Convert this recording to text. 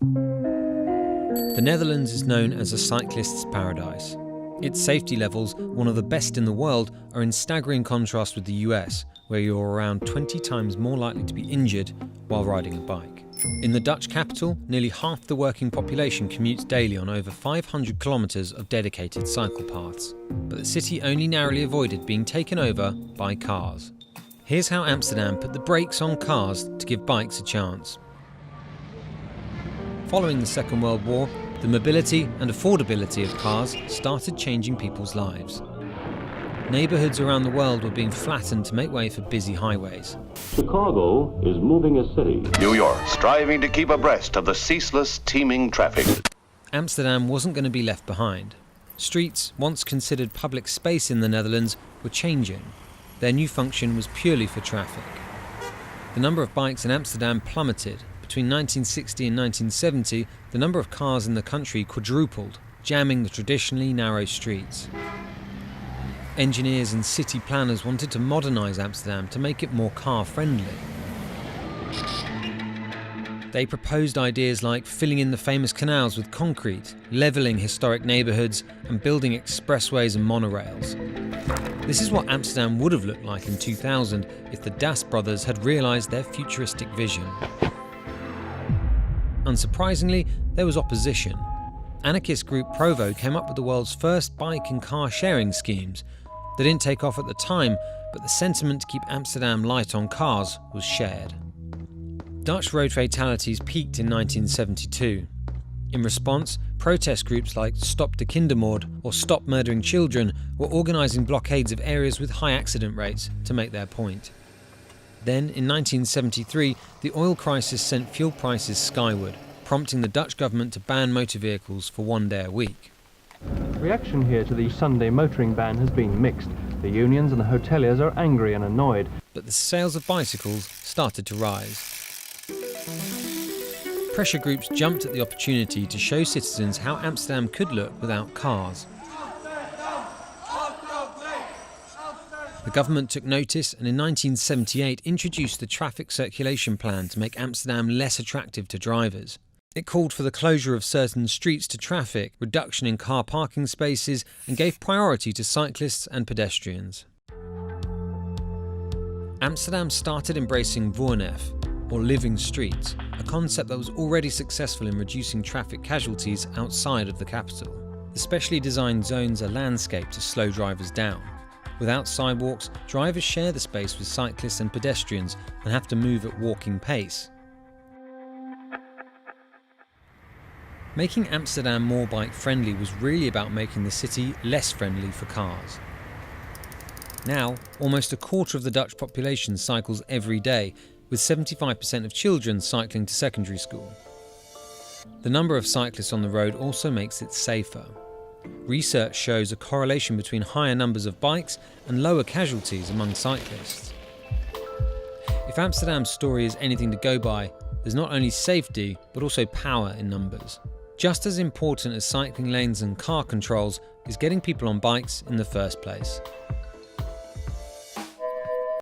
The Netherlands is known as a cyclist's paradise. Its safety levels, one of the best in the world, are in staggering contrast with the US, where you're around 20 times more likely to be injured while riding a bike. In the Dutch capital, nearly half the working population commutes daily on over 500 kilometres of dedicated cycle paths. But the city only narrowly avoided being taken over by cars. Here's how Amsterdam put the brakes on cars to give bikes a chance. Following the Second World War, the mobility and affordability of cars started changing people's lives. Neighbourhoods around the world were being flattened to make way for busy highways. Chicago is moving a city. New York, striving to keep abreast of the ceaseless, teeming traffic. Amsterdam wasn't going to be left behind. Streets, once considered public space in the Netherlands, were changing. Their new function was purely for traffic. The number of bikes in Amsterdam plummeted. Between 1960 and 1970, the number of cars in the country quadrupled, jamming the traditionally narrow streets. Engineers and city planners wanted to modernise Amsterdam to make it more car-friendly. They proposed ideas like filling in the famous canals with concrete, levelling historic neighbourhoods and building expressways and monorails. This is what Amsterdam would have looked like in 2000 if the Das brothers had realised their futuristic vision. Unsurprisingly, there was opposition. Anarchist group Provo came up with the world's first bike and car sharing schemes. They didn't take off at the time, but the sentiment to keep Amsterdam light on cars was shared. Dutch road fatalities peaked in 1972. In response, protest groups like Stop de Kindermoord or Stop Murdering Children were organising blockades of areas with high accident rates to make their point. Then, in 1973, the oil crisis sent fuel prices skyward, prompting the Dutch government to ban motor vehicles for 1 day a week. Reaction here to the Sunday motoring ban has been mixed. The unions and the hoteliers are angry and annoyed. But the sales of bicycles started to rise. Pressure groups jumped at the opportunity to show citizens how Amsterdam could look without cars. The government took notice and in 1978 introduced the Traffic Circulation Plan to make Amsterdam less attractive to drivers. It called for the closure of certain streets to traffic, reduction in car parking spaces, and gave priority to cyclists and pedestrians. Amsterdam started embracing Voornef, or living streets, a concept that was already successful in reducing traffic casualties outside of the capital. The specially designed zones are landscaped to slow drivers down. Without sidewalks, drivers share the space with cyclists and pedestrians and have to move at walking pace. Making Amsterdam more bike-friendly was really about making the city less friendly for cars. Now, almost a quarter of the Dutch population cycles every day, with 75% of children cycling to secondary school. The number of cyclists on the road also makes it safer. Research shows a correlation between higher numbers of bikes and lower casualties among cyclists. If Amsterdam's story is anything to go by, there's not only safety, but also power in numbers. Just as important as cycling lanes and car controls is getting people on bikes in the first place.